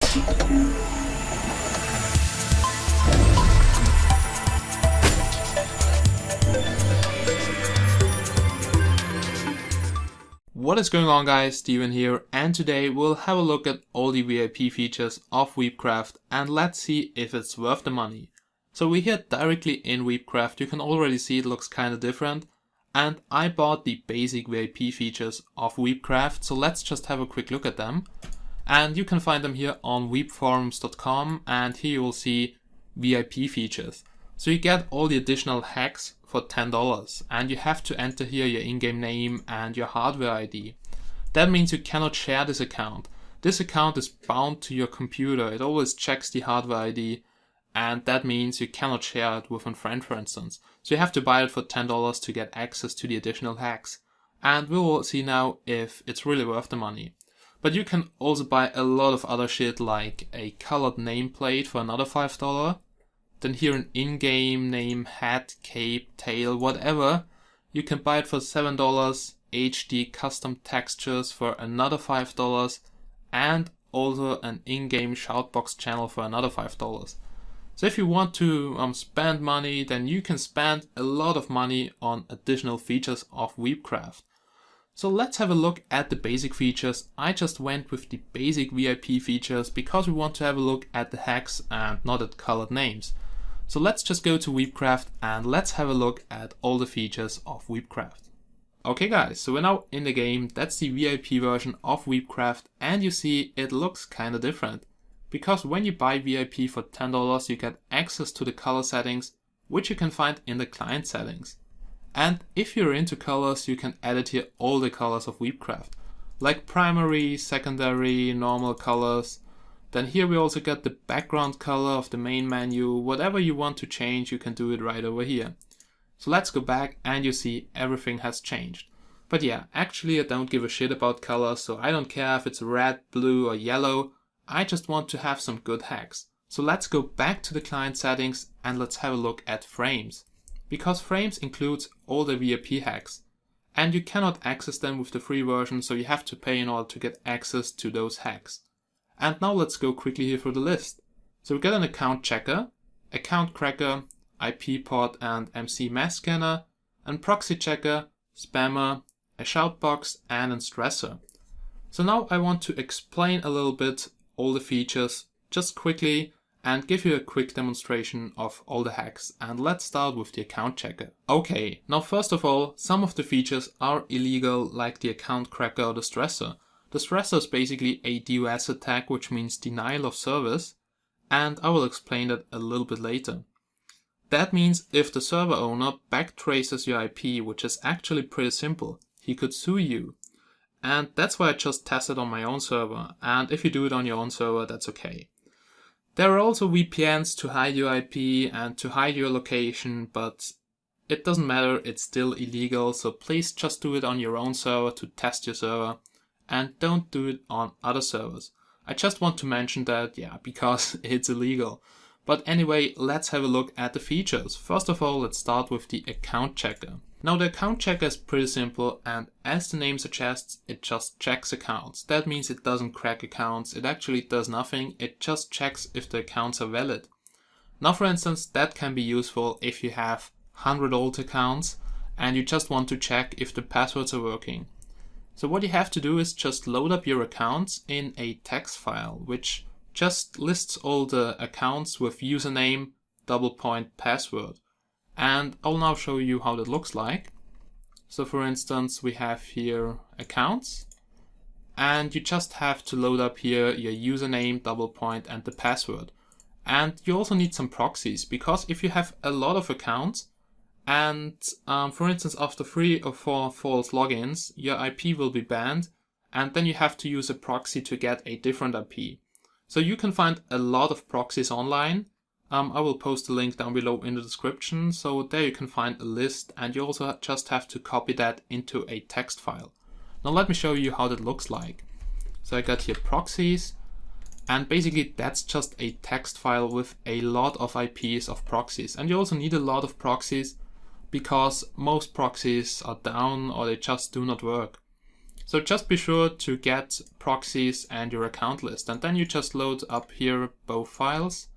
What is going on, guys? Steven here, and today we'll have a look at all the VIP features of WeepCraft and let's see if it's worth the money. So we're here directly in WeepCraft. You can already see it looks kind of different, and I bought the basic VIP features of WeepCraft, so let's just have a quick look at them. And you can find them here on weepforums.com, and here you will see VIP features. So you get all the additional hacks for $10, and you have to enter here your in-game name and your hardware ID. That means you cannot share this account. This account is bound to your computer. It always checks the hardware ID, and that means you cannot share it with a friend, for instance. So you have to buy it for $10 to get access to the additional hacks. And we will see now if it's really worth the money. But you can also buy a lot of other shit, like a colored nameplate for another $5. Then here an in-game name, hat, cape, tail, whatever. You can buy it for $7, HD custom textures for another $5, and also an in-game shout box channel for another $5. So if you want to spend money, then you can spend a lot of money on additional features of WeepCraft. So let's have a look at the basic features. I just went with the basic VIP features because we want to have a look at the hacks and not at colored names. So let's just go to WeepCraft and let's have a look at all the features of WeepCraft. Okay guys, so we're now in the game. That's the VIP version of WeepCraft, and you see it looks kind of different. Because when you buy VIP for $10, you get access to the color settings, which you can find in the client settings. And if you're into colors, you can edit here all the colors of WeepCraft, like primary, secondary, normal colors. Then here we also get the background color of the main menu. Whatever you want to change, you can do it right over here. So let's go back and you see everything has changed. But yeah, actually I don't give a shit about colors, so I don't care if it's red, blue or yellow. I just want to have some good hacks. So let's go back to the client settings and let's have a look at frames. Because frames includes all the VIP hacks. And you cannot access them with the free version, so you have to pay in order to get access to those hacks. And now let's go quickly here through the list. So we get an account checker, account cracker, IP port and MC mask scanner, and proxy checker, spammer, a shout box and a stressor. So now I want to explain a little bit all the features just quickly and give you a quick demonstration of all the hacks. And let's start with the account checker. Okay, now first of all, some of the features are illegal, like the account cracker or the stressor. The stressor is basically a DOS attack, which means denial of service, and I will explain that a little bit later. That means if the server owner backtraces your IP, which is actually pretty simple, he could sue you. And that's why I just tested on my own server, and if you do it on your own server, that's okay. There are also VPNs to hide your IP and to hide your location, but it doesn't matter, it's still illegal, so please just do it on your own server to test your server. And don't do it on other servers. I just want to mention that, yeah, because it's illegal. But anyway, let's have a look at the features. First of all, let's start with the account checker. Now the account checker is pretty simple, and as the name suggests, it just checks accounts. That means it doesn't crack accounts, it actually does nothing, it just checks if the accounts are valid. Now for instance, that can be useful if you have 100 old accounts and you just want to check if the passwords are working. So what you have to do is just load up your accounts in a text file, which just lists all the accounts with username, password. And I'll now show you how that looks like. So for instance, we have here accounts, and you just have to load up here your username, and the password. And you also need some proxies, because if you have a lot of accounts, and for instance, after 3 or 4 false logins, your IP will be banned, and then you have to use a proxy to get a different IP. So you can find a lot of proxies online. I will post a link down below in the description, so there you can find a list, and you also just have to copy that into a text file. Now let me show you how that looks like. So I got here proxies, and basically that's just a text file with a lot of IPs of proxies. And you also need a lot of proxies because most proxies are down or they just do not work. So just be sure to get proxies and your account list, and then you just load up here both files.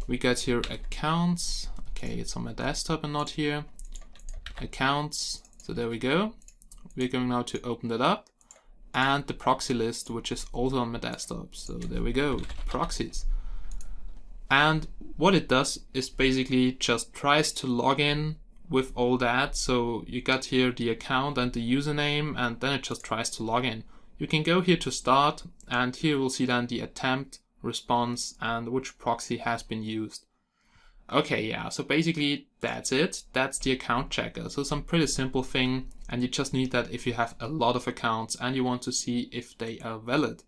We get here accounts. Okay, it's on my desktop and not here. Accounts. So there we go. We're going now to open that up. And the proxy list, which is also on my desktop. So there we go, proxies. And what it does is basically just tries to log in with all that. So you got here the account and the username, and then it just tries to log in. You can go here to start, and here we'll see then the attempt, response, and which proxy has been used. Okay, yeah, so basically that's it. That's the account checker. So some pretty simple thing, and you just need that if you have a lot of accounts and you want to see if they are valid.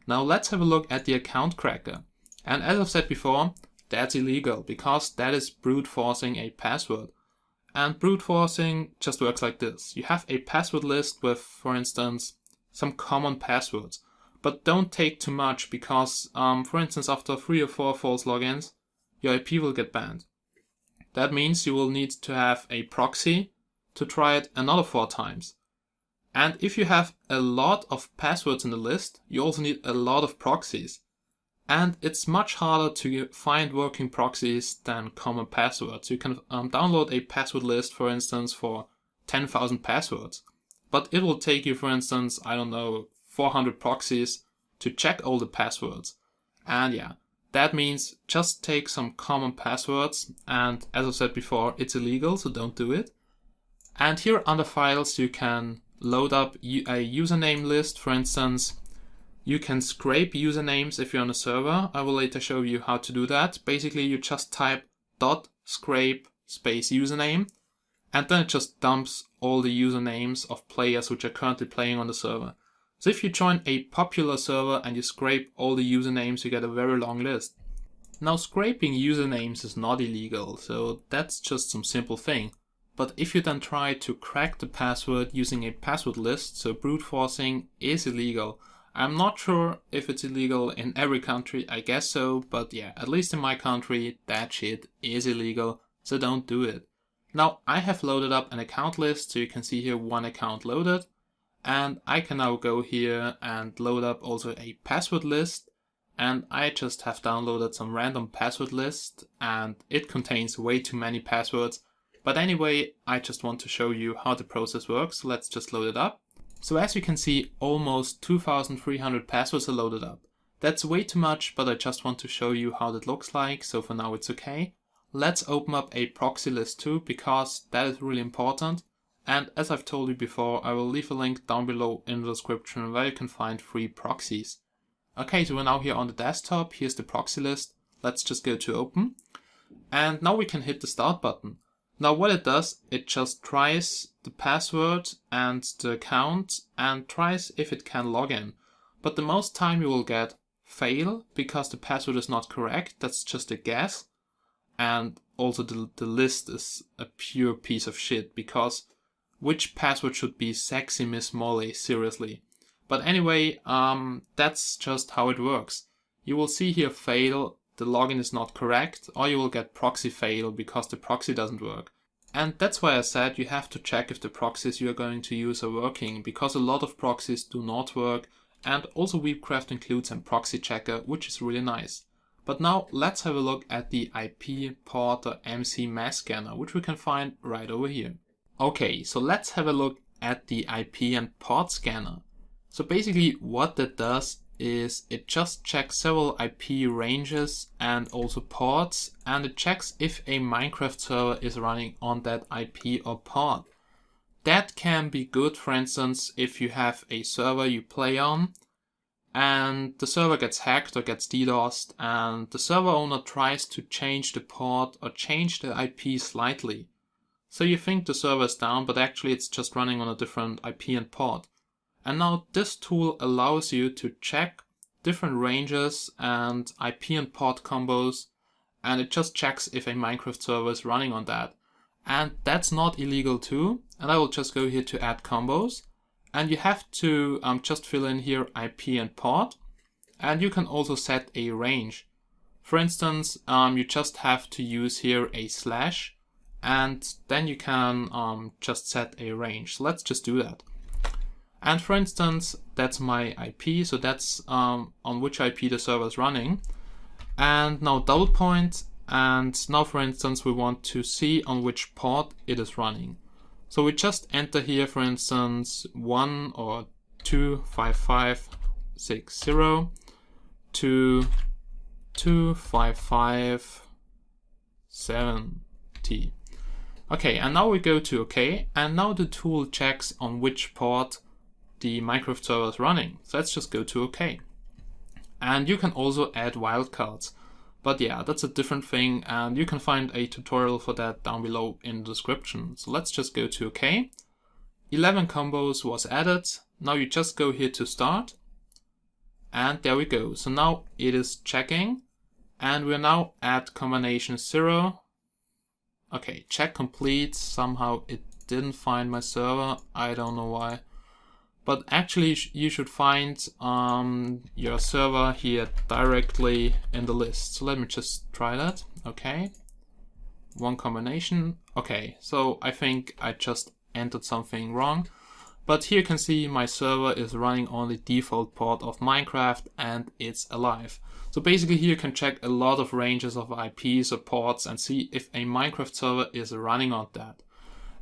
Now let's have a look at the account cracker. And as I've said before, that's illegal because that is brute forcing a password. And brute forcing just works like this. You have a password list with, for instance, some common passwords. But don't take too much because, for instance, after 3 or 4 false logins, your IP will get banned. That means you will need to have a proxy to try it another 4 times. And if you have a lot of passwords in the list, you also need a lot of proxies. And it's much harder to find working proxies than common passwords. You can download a password list, for instance, for 10,000 passwords. But it will take you, for instance, I don't know, 400 proxies to check all the passwords. And yeah, that means just take some common passwords. And as I said before, it's illegal, so don't do it. And here under files, you can load up a username list, for instance. You can scrape usernames if you're on a server. I will later show you how to do that. Basically, you just type .scrape space username, and then it just dumps all the usernames of players which are currently playing on the server. So if you join a popular server and you scrape all the usernames, you get a very long list. Now, scraping usernames is not illegal, so that's just some simple thing. But if you then try to crack the password using a password list, so brute forcing is illegal. I'm not sure if it's illegal in every country, I guess so, but yeah, at least in my country, that shit is illegal, so don't do it. Now, I have loaded up an account list, so you can see here 1 account loaded, and I can now go here and load up also a password list, and I just have downloaded some random password list, and it contains way too many passwords, but anyway, I just want to show you how the process works, so let's just load it up. So as you can see, almost 2,300 passwords are loaded up. That's way too much, but I just want to show you how that looks like, so for now it's okay. Let's open up a proxy list too, because that is really important. And as I've told you before, I will leave a link down below in the description where you can find free proxies. Okay, so we're now here on the desktop. Here's the proxy list. Let's just go to open. And now we can hit the start button. Now what it does, it just tries the password and the account and tries if it can log in. But the most time you will get fail because the password is not correct. That's just a guess. And also the list is a pure piece of shit because which password should be sexy Miss Molly, seriously. But anyway, that's just how it works. You will see here fail, the login is not correct, or you will get proxy fail because the proxy doesn't work. And that's why I said you have to check if the proxies you are going to use are working, because a lot of proxies do not work, and also WeepCraft includes a Proxy Checker, which is really nice. But now let's have a look at the APPDATA MC mask scanner, which we can find right over here. Okay, so let's have a look at the IP and port scanner. So basically what that does is it just checks several IP ranges and also ports, and it checks if a Minecraft server is running on that IP or port. That can be good, for instance, if you have a server you play on and the server gets hacked or gets DDoSed and the server owner tries to change the port or change the IP slightly. So you think the server is down, but actually it's just running on a different IP and port. And now this tool allows you to check different ranges and IP and port combos, and it just checks if a Minecraft server is running on that. And that's not illegal too. And I will just go here to add combos, and you have to just fill in here IP and port, and you can also set a range. For instance, you just have to use here a slash, and then you can just set a range. So let's just do that. And for instance, that's my IP, so that's on which IP the server is running. And now double point, and now for instance we want to see on which port it is running. So we just enter here, for instance, 1 or 25560 to 25570. Okay, and now we go to OK, and now the tool checks on which port the Minecraft server is running. So let's just go to OK. And you can also add wildcards. But yeah, that's a different thing, and you can find a tutorial for that down below in the description. So let's just go to OK. 11 combos was added. Now you just go here to start. And there we go. So now it is checking. And we're now at combination 0. Okay, check complete. Somehow it didn't find my server. I don't know why. But actually you should find your server here directly in the list. So let me just try that. Okay, one combination. Okay, so I think I just entered something wrong. But here you can see my server is running on the default port of Minecraft and it's alive. So basically here you can check a lot of ranges of IPs or ports and see if a Minecraft server is running on that.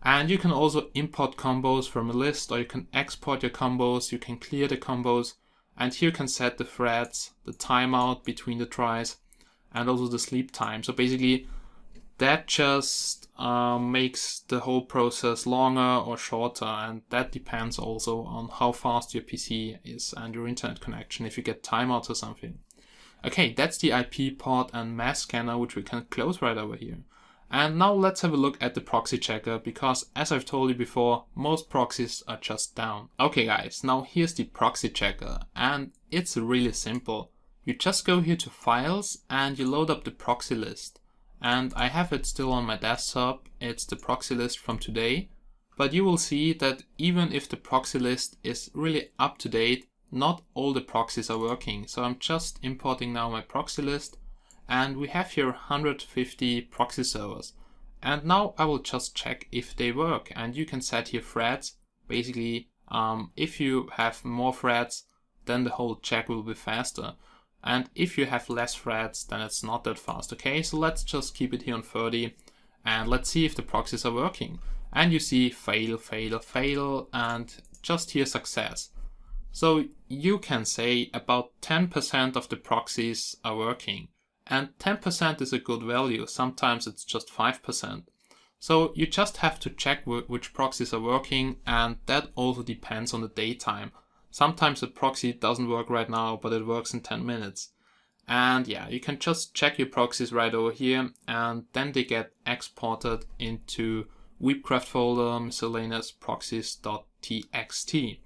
And you can also import combos from a list, or you can export your combos, you can clear the combos, and here you can set the threads, the timeout between the tries, and also the sleep time. So basically that just makes the whole process longer or shorter, and that depends also on how fast your PC is and your internet connection if you get timeouts or something. Okay, that's the IP port and mask scanner, which we can close right over here. And now let's have a look at the proxy checker, because as I've told you before, most proxies are just down. Okay guys, now here's the proxy checker, and it's really simple. You just go here to files and you load up the proxy list. And I have it still on my desktop, it's the proxy list from today. But you will see that even if the proxy list is really up to date, not all the proxies are working. So I'm just importing now my proxy list. And we have here 150 proxy servers. And now I will just check if they work. And you can set here threads. Basically, if you have more threads, then the whole check will be faster. And if you have less threads, then it's not that fast. Okay, so let's just keep it here on 30. And let's see if the proxies are working. And you see fail, fail, fail, and just here success. So you can say about 10% of the proxies are working. And 10% is a good value, sometimes it's just 5%. So you just have to check which proxies are working, and that also depends on the daytime. Sometimes a proxy doesn't work right now, but it works in 10 minutes. And yeah, you can just check your proxies right over here, and then they get exported into WeepCraft folder miscellaneous proxies.txt.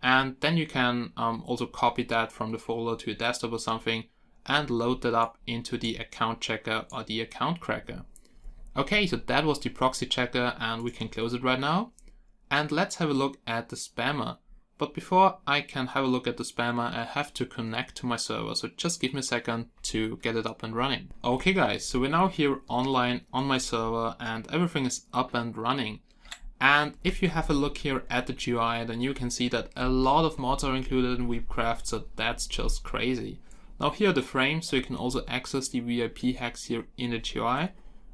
And then you can also copy that from the folder to your desktop or something, and load that up into the account checker or the account cracker. Okay, so that was the proxy checker, and we can close it right now. And let's have a look at the spammer. But before I can have a look at the spammer, I have to connect to my server. So just give me a second to get it up and running. Okay guys, so we're now here online on my server and everything is up and running. And if you have a look here at the GUI, then you can see that a lot of mods are included in WeepCraft, so that's just crazy. Now here are the frames, so you can also access the VIP hacks here in the GUI.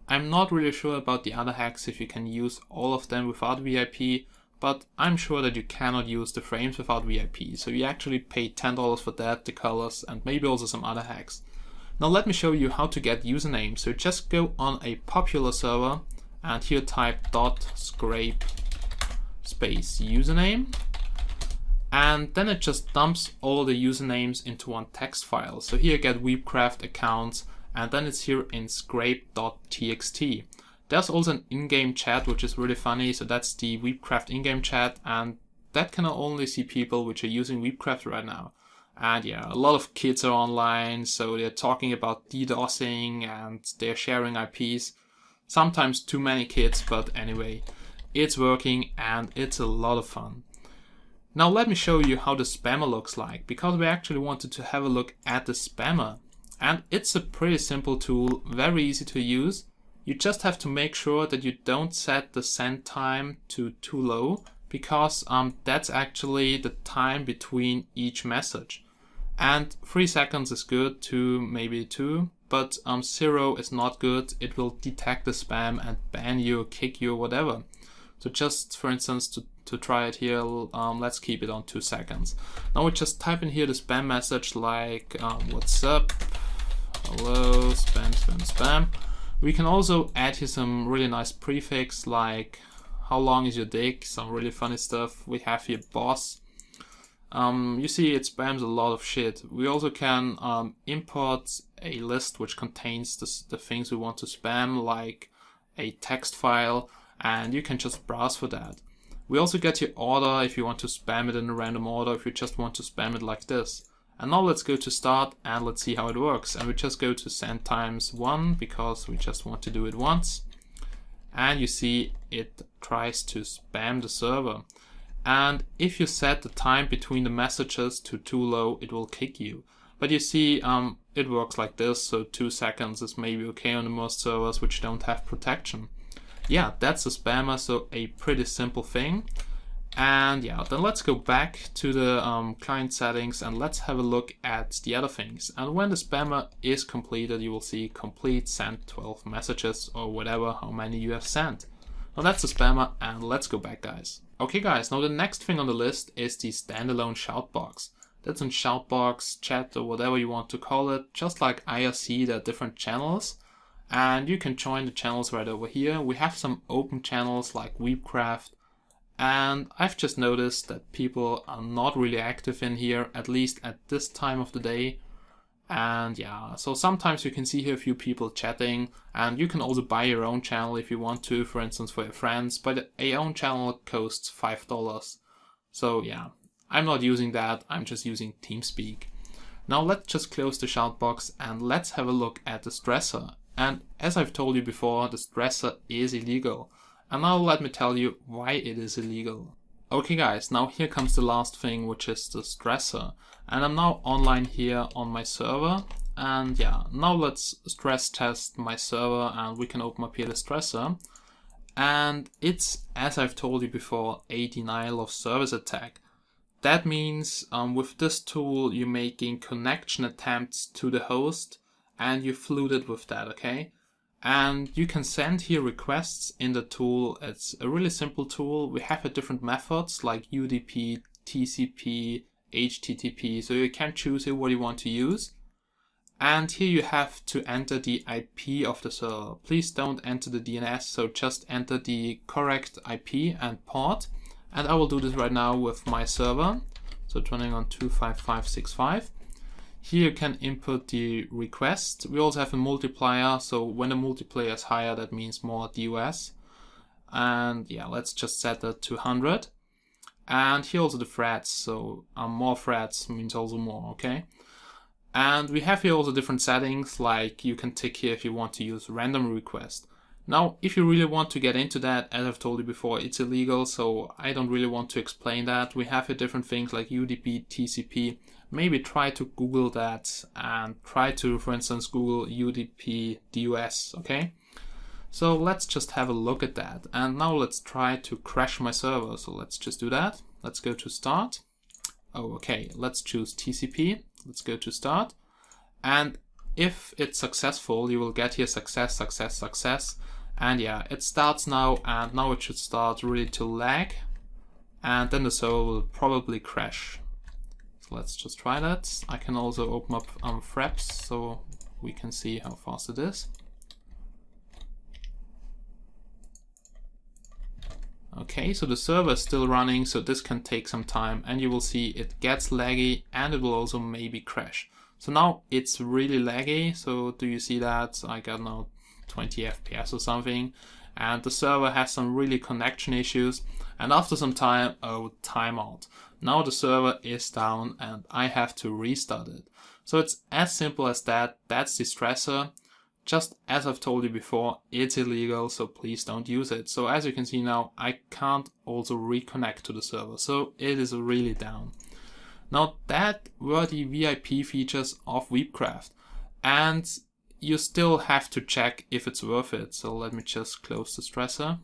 I'm not really sure about the other hacks if you can use all of them without VIP, but I'm sure that you cannot use the frames without VIP, so you actually pay $10 for that, the colors, and maybe also some other hacks. Now let me show you how to get usernames. So just go on a popular server and here type .scrape space username. And then it just dumps all the usernames into one text file. So here you get WeepCraft accounts, and then it's here in scrape.txt. There's also an in-game chat, which is really funny. So that's the WeepCraft in-game chat, and that can only see people which are using WeepCraft right now. And yeah, a lot of kids are online, so they're talking about DDoSing and they're sharing IPs. Sometimes too many kids, but anyway, it's working and it's a lot of fun. Now let me show you how the spammer looks like, because we actually wanted to have a look at the spammer. And it's a pretty simple tool, very easy to use. You just have to make sure that you don't set the send time to too low, because that's actually the time between each message. And 3 seconds is good, 2, maybe 2, but 0 is not good. It will detect the spam and ban you, kick you, whatever. So just for instance, to try it here, let's keep it on 2 seconds. Now we just type in here the spam message like what's up, hello, spam, spam, spam. We can also add here some really nice prefix like how long is your dick, some really funny stuff. We have here boss. You see it spams a lot of shit. We also can import a list which contains the things we want to spam, like a text file, and you can just browse for that. We also get your order if you want to spam it in a random order, if you just want to spam it like this. And now let's go to start and let's see how it works. And we just go to send times 1 because we just want to do it once. And you see it tries to spam the server. And if you set the time between the messages to too low, it will kick you. But you see, it works like this, so 2 seconds is maybe okay on the most servers which don't have protection. Yeah, that's a spammer, so a pretty simple thing. And yeah, then let's go back to the client settings and let's have a look at the other things. And when the spammer is completed, you will see complete, sent 12 messages or whatever, how many you have sent. Now that's the spammer, and let's go back, guys. Okay guys, now the next thing on the list is the standalone shout box. That's in shout box, chat, or whatever you want to call it. Just like IRC, there are different channels. And you can join the channels right over here. We have some open channels like WeepCraft. And I've just noticed that people are not really active in here, at least at this time of the day. And yeah, so sometimes you can see here a few people chatting, and you can also buy your own channel if you want to, for instance, for your friends. But a own channel costs $5. So yeah, I'm not using that, I'm just using TeamSpeak. Now let's just close the shout box and let's have a look at the stressor. And as I've told you before, the stressor is illegal. And now let me tell you why it is illegal. Okay guys, now here comes the last thing, which is the stressor. And I'm now online here on my server. And yeah, now let's stress test my server and we can open up here the stressor. And it's, as I've told you before, a denial of service attack. That means with this tool, you're making connection attempts to the host and you flood it with that, okay? And you can send here requests in the tool. It's a really simple tool. We have different methods like UDP, TCP, HTTP. So you can choose here what you want to use. And here you have to enter the IP of the server. Please don't enter the DNS, so just enter the correct IP and port. And I will do this right now with my server. So turning on 25565. Here you can input the request. We also have a multiplier, so when the multiplier is higher, that means more DOS. And yeah, let's just set that to 100. And here also the threads, so more threads means also more, okay? And we have here also different settings, like you can tick here if you want to use random request. Now, if you really want to get into that, as I've told you before, it's illegal, so I don't really want to explain that. We have here different things like UDP, TCP. Maybe try to Google that and try to, for instance, Google UDP DOS, okay? So let's just have a look at that. And now let's try to crash my server. So let's just do that. Let's go to start. Oh, okay, let's choose TCP. Let's go to start. And if it's successful, you will get here success, success, success. And yeah, it starts now, and now it should start really to lag. And then the server will probably crash. So let's just try that. I can also open up Fraps so we can see how fast it is. Okay, so the server is still running, so this can take some time, and you will see it gets laggy and it will also maybe crash. So now it's really laggy, so do you see that? I got now 20 FPS or something, and the server has some really connection issues, and after some time, oh, timeout. Now the server is down and I have to restart it. So it's as simple as that. That's the stressor. Just as I've told you before, it's illegal, so please don't use it. So as you can see now, I can't also reconnect to the server, so it is really down. Now that were the VIP features of WeepCraft, and you still have to check if it's worth it. So let me just close the stressor.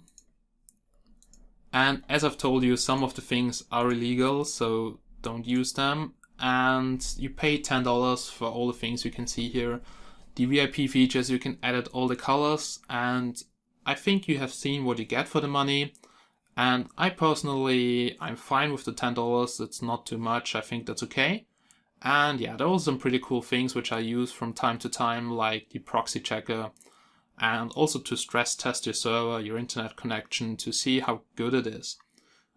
And as I've told you, some of the things are illegal, so don't use them. And you pay $10 for all the things you can see here. The VIP features, you can edit all the colors, and I think you have seen what you get for the money. And I'm fine with the $10. It's not too much. I think that's okay. And yeah, there are some pretty cool things which I use from time to time, like the Proxy Checker, and also to stress test your server, your internet connection, to see how good it is.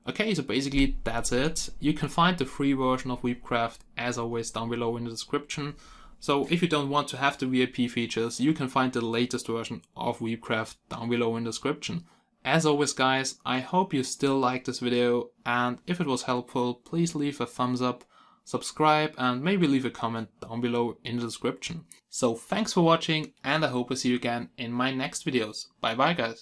Okay, so basically that's it. You can find the free version of WeepCraft as always down below in the description. So if you don't want to have the VIP features, you can find the latest version of WeepCraft down below in the description. As always guys, I hope you still like this video, and if it was helpful, please leave a thumbs up, subscribe, and maybe leave a comment down below in the description. So thanks for watching, and I hope I see you again in my next videos. Bye bye guys.